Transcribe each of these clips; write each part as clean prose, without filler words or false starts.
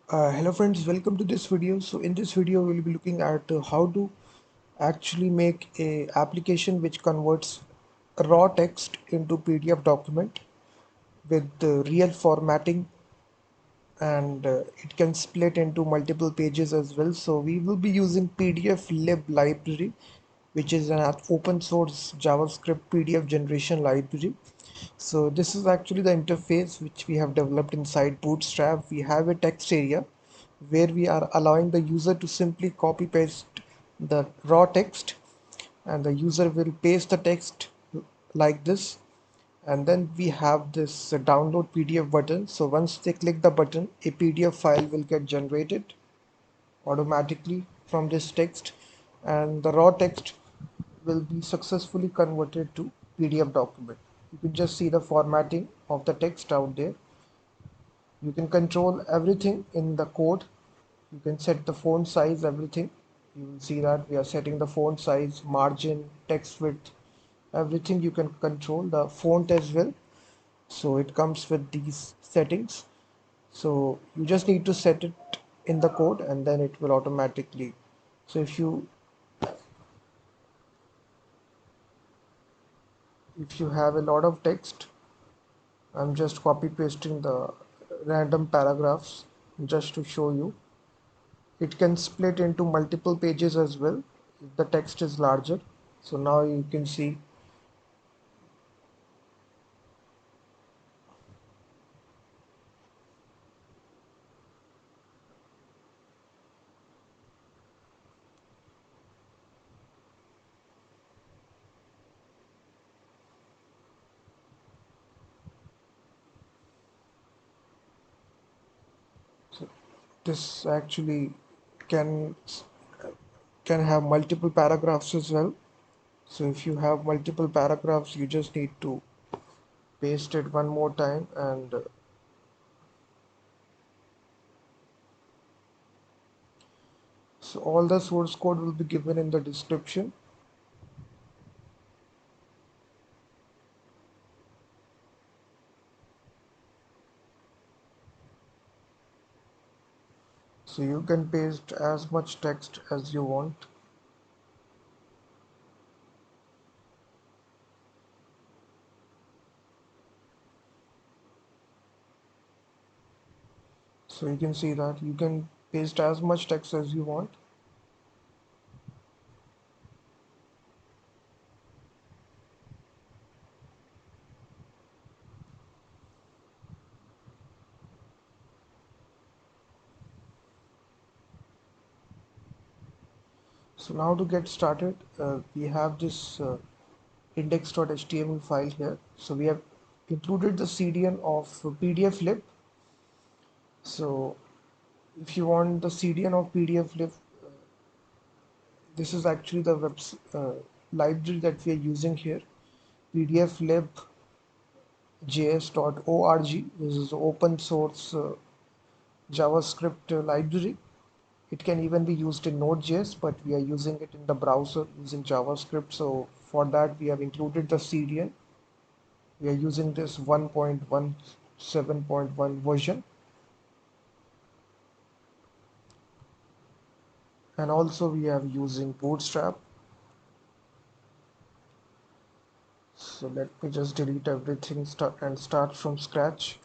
Hello friends, welcome to this video. So in this video we'll be looking at how to actually make a application which converts raw text into PDF document with real formatting, and it can split into multiple pages as well. So we will be using PDF-LIB library, which is an open source JavaScript PDF generation library. So this is actually the interface which we have developed inside Bootstrap. We have a text area where we are allowing the user to simply copy paste the raw text, and the user will paste the text like this, and then we have this download PDF button. So once they click the button, a PDF file will get generated automatically from this text, and the raw text will be successfully converted to PDF document. You can just see the formatting of the text out there. You can control everything in the code. You can set the font size, everything. You will see that we are setting the font size, margin, text width, everything you can control, the font as well. So it comes with these settings. So you just need to set it in the code and then it will automatically. So if you have a lot of text, I'm just copy pasting the random paragraphs just to show you. It can split into multiple pages as well if the text is larger. So now you can see. So this actually can can have multiple paragraphs as well. So if you have multiple paragraphs, you just need to paste it one more time, and so all the source code will be given in the description. So you can paste as much text as you want. So you can see that you can paste as much text as you want. So now to get started, we have this index.html file here. So we have included the CDN of PDF-LIB. So if you want the CDN of PDF-LIB, this is actually the library that we are using here, pdflib.js.org. This is open source JavaScript library. It can even be used in Node.js, but we are using it in the browser using JavaScript. So for that, we have included the CDN. We are using this 1.17.1 version, and also we are using Bootstrap. So let me just delete everything and start from scratch.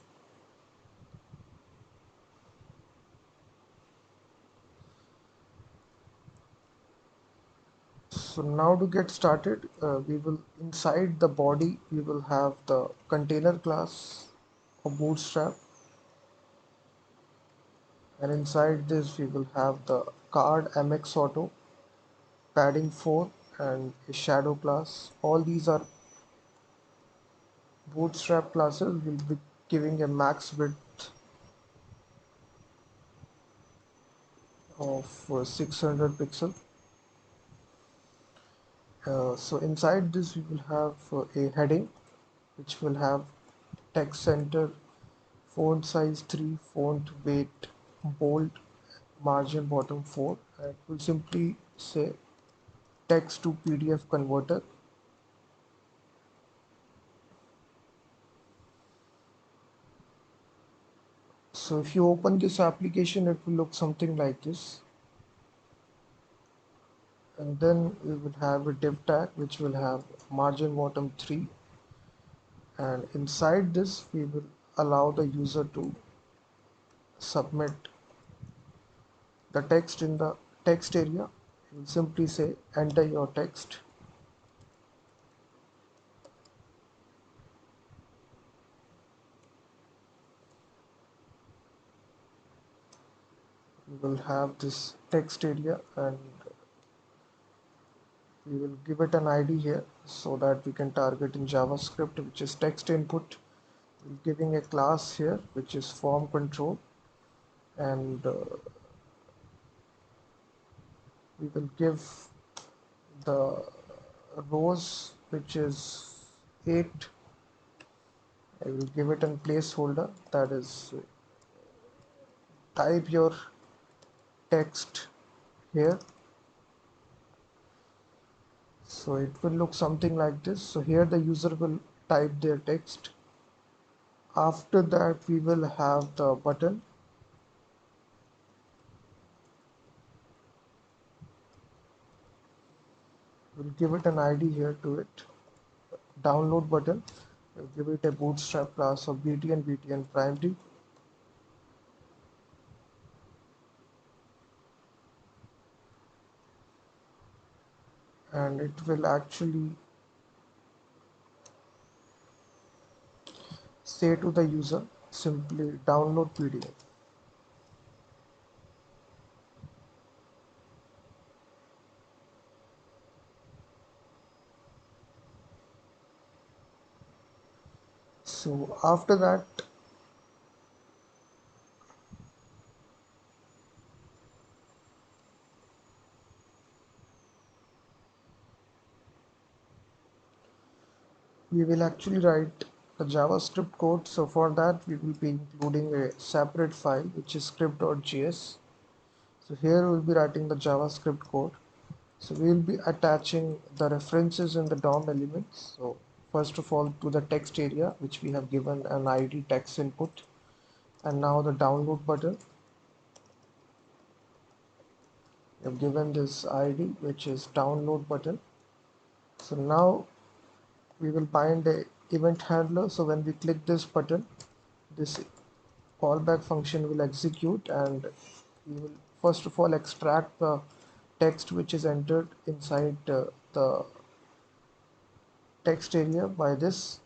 So now to get started, we will inside the body we will have the container class of Bootstrap, and inside this we will have the card MX Auto, padding 4, and a shadow class. All these are Bootstrap classes. Will be giving a max width of 600 pixel. So inside this we will have a heading which will have text center, font size 3, font weight bold, margin bottom 4, and it will simply say text to PDF converter. So if you open this application, it will look something like this. And then we will have a div tag which will have margin bottom 3, and inside this we will allow the user to submit the text in the text area. You will simply say enter your text. We will have this text area and we will give it an ID here so that we can target in JavaScript, which is text input. We're giving a class here which is form control, and we will give the rows which is 8. I will give it a placeholder, that is type your text here. So it will look something like this. So here the user will type their text. After that we will have the button. We'll give it an ID here to it. Download button. We'll give it a bootstrap class of btn btn primary. And it will actually say to the user simply download PDF. So after that we will actually write the JavaScript code. So for that we will be including a separate file which is script.js. So here we will be writing the JavaScript code. So we will be attaching the references in the DOM elements. So first of all to the text area which we have given an ID text input, and now the download button. We have given this ID which is download button. So now we will bind a event handler. So when we click this button, this callback function will execute, and we will first of all extract the text which is entered inside the text area by this.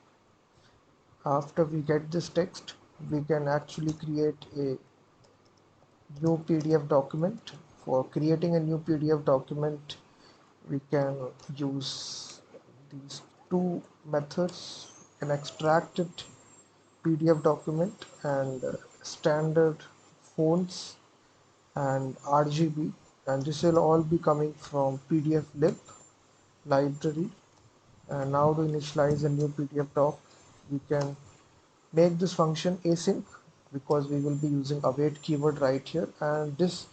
After we get this text, we can actually create a new PDF document. For creating a new PDF document, we can use these two methods: an extracted PDF document and standard fonts and RGB, and this will all be coming from PDF-LIB library. And now to initialize a new PDF doc, we can make this function async because we will be using await keyword right here, and this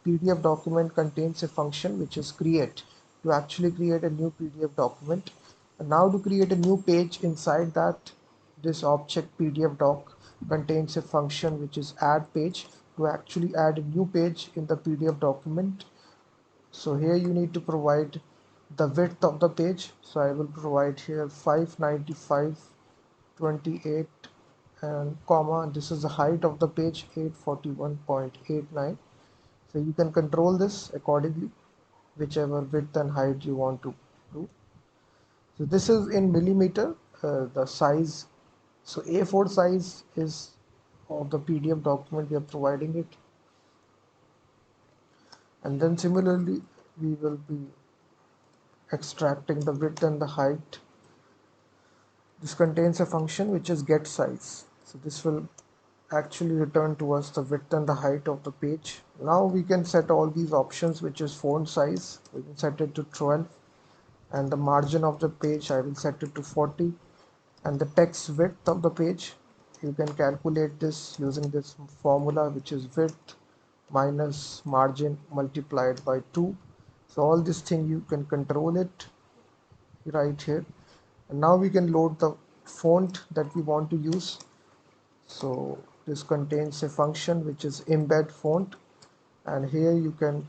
PDF document contains a function which is create to actually create a new PDF document. And now to create a new page inside that, this object PDF doc contains a function which is add page to actually add a new page in the PDF document. So here you need to provide the width of the page. So I will provide here 595.28 and comma, this is the height of the page 841.89. So you can control this accordingly, whichever width and height you want to do. So this is in millimeter, the size. So A4 size is of the PDF document we are providing it. And then similarly we will be extracting the width and the height. This contains a function which is get size. So this will actually return to us the width and the height of the page. Now we can set all these options, which is font size. We can set it to 12, and the margin of the page I will set it to 40, and the text width of the page you can calculate this using this formula, which is width minus margin multiplied by 2. So all this thing you can control it right here. And now we can load the font that we want to use. So This contains a function which is embed font, and here you can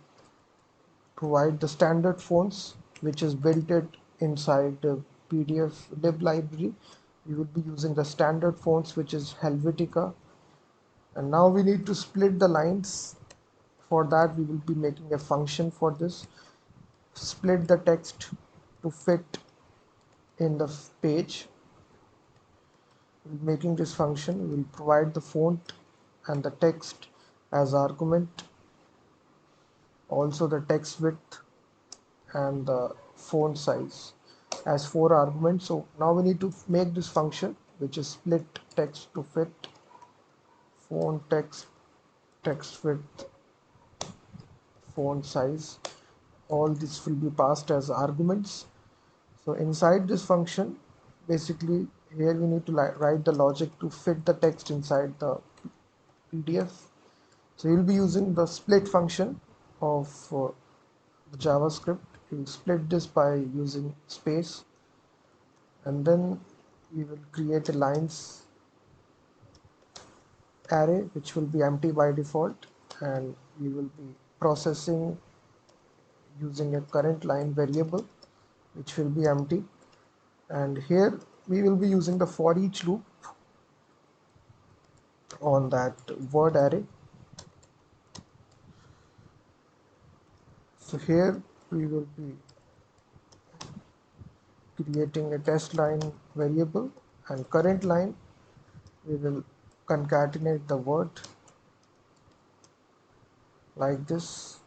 provide the standard fonts which is built it inside the PDF-LIB library. We will be using the standard fonts which is Helvetica, and now we need to split the lines. For that we will be making a function for this. Split the text to fit in the page. Making this function, we will provide the font and the text as argument, also the text width and the font size as 4 arguments. So now we need to make this function which is split text to fit font text, text width, font size. All this will be passed as arguments. So inside this function, basically here we need to write the logic to fit the text inside the PDF. So you'll be using the split function of JavaScript. You'll split this by using space, and then we will create a lines array which will be empty by default, and we will be processing using a current line variable which will be empty. And here we will be using the for each loop on that word array. So here we will be creating a test line variable, and current line we will concatenate the word like this,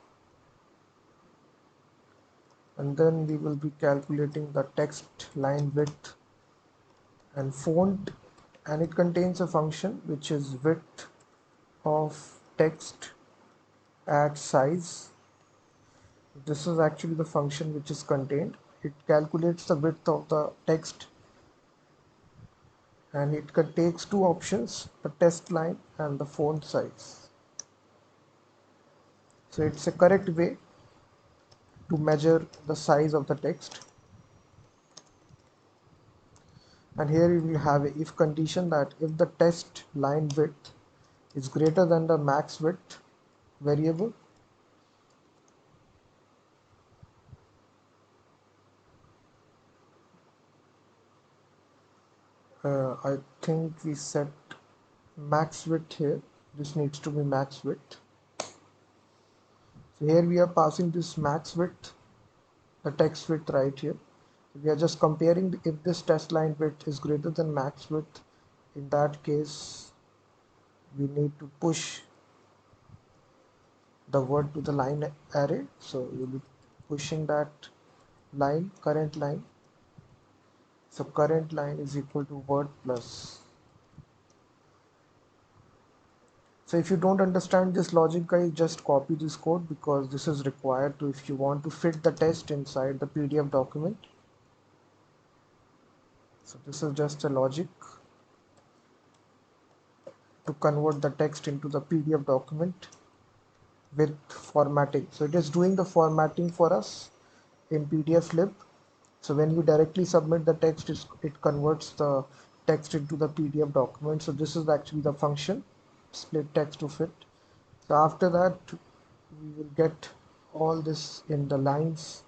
and then we will be calculating the text line width and font, and it contains a function which is width of text at size. This is actually the function which is contained. It calculates the width of the text, and it takes two options, the text line and the font size. So it's a correct way to measure the size of the text. And here you will have a if condition that if the text line width is greater than the max width variable, I think we set max width here. This needs to be max width. So here we are passing this max width, the text width right here. We are just comparing if this text line width is greater than max width. In that case, we need to push the word to the line array. So we'll be pushing that line, current line. So current line is equal to word plus. So if you don't understand this logic, guys, just copy this code, because this is required to if you want to fit the text inside the PDF document. So this is just a logic to convert the text into the PDF document with formatting. So it is doing the formatting for us in PDF-LIB. So when you directly submit the text, it converts the text into the PDF document. So this is actually the function, split text to fit. So after that, we will get all this in the lines.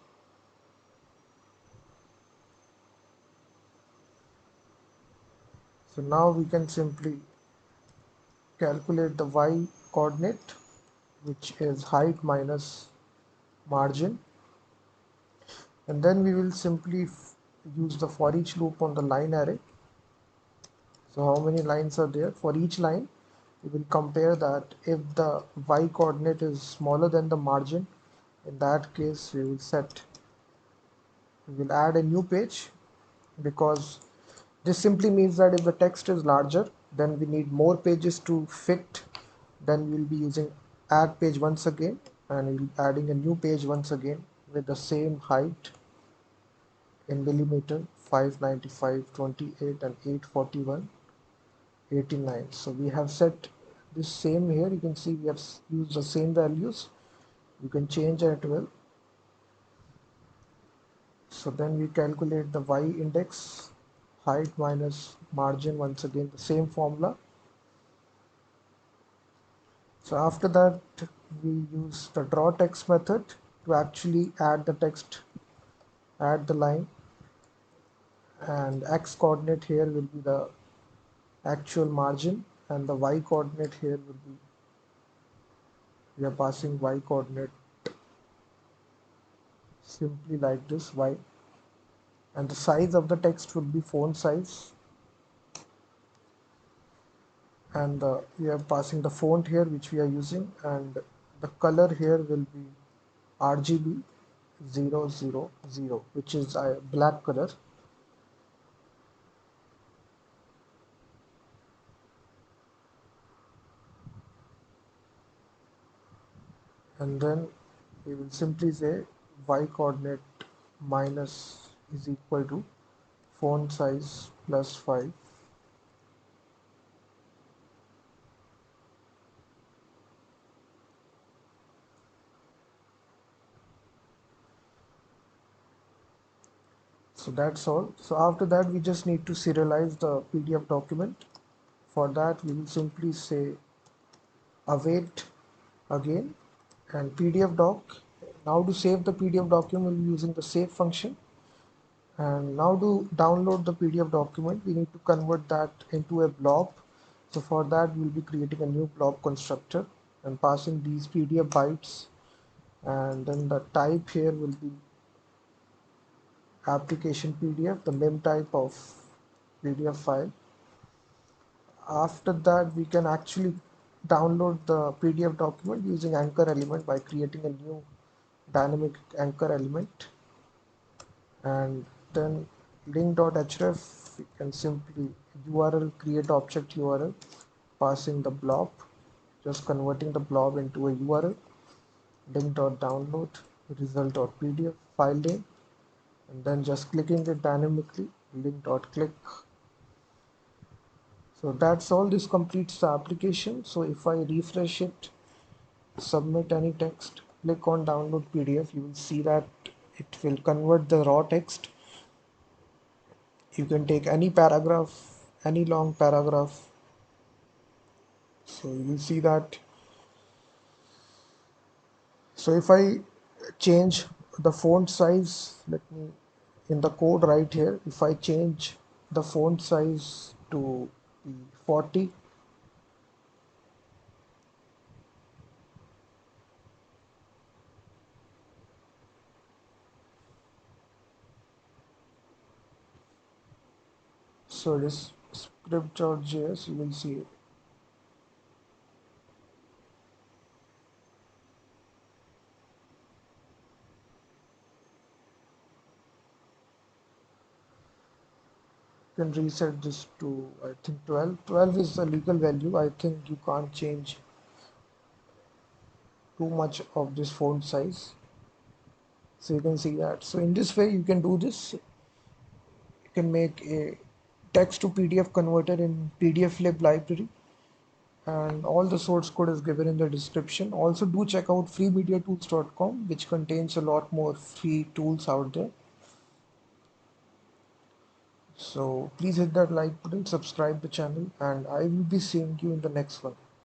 So now we can simply calculate the y coordinate, which is height minus margin, and then we will simply use the for each loop on the line array. So how many lines are there? For each line, we will compare that if the y coordinate is smaller than the margin, in that case we will add a new page, because this simply means that if the text is larger, then we need more pages to fit. Then we'll be using add page once again, and we'll be adding a new page once again with the same height in millimeter, 595, 28 and 841, 89. So we have set this same here. You can see we have used the same values. You can change it well. So then we calculate the y index, height minus margin, once again the same formula. So after that, we use the draw text method to actually add the text, add the line, and x coordinate here will be the actual margin, and the y coordinate here will be, we are passing y coordinate simply like this, y, and the size of the text will be font size, and we are passing the font here which we are using, and the color here will be RGB 000, which is a black color. And then we will simply say y coordinate minus is equal to font size plus 5. So that's all. So after that, we just need to serialize the PDF document. For that, we will simply say await again and PDF doc. Now to save the PDF document, we'll be using the save function. And now to download the PDF document, we need to convert that into a blob. So for that, we'll be creating a new blob constructor and passing these PDF bytes. And then the type here will be application PDF, the mem type of PDF file. After that, we can actually download the PDF document using anchor element by creating a new dynamic anchor element, and then link.href, we can simply URL, create object URL, passing the blob, just converting the blob into a URL, link.download, result.pdf file name, and then just clicking it dynamically, link.click. So that's all. This completes the application. So if I refresh it, submit any text, click on download PDF, you will see that it will convert the raw text. You can take any paragraph, any long paragraph. So you will see that. So if I change the font size, let me, in the code right here, if I change the font size to be 40, so this script.js, you will see, can reset this to, I think, 12. 12 is the legal value. I think you can't change too much of this font size. So you can see that. So in this way you can do this. You can make a text to PDF converter in PDF-LIB library, and all the source code is given in the description. Also do check out freemediatools.com, which contains a lot more free tools out there. So please hit that like button, subscribe the channel, and I will be seeing you in the next one.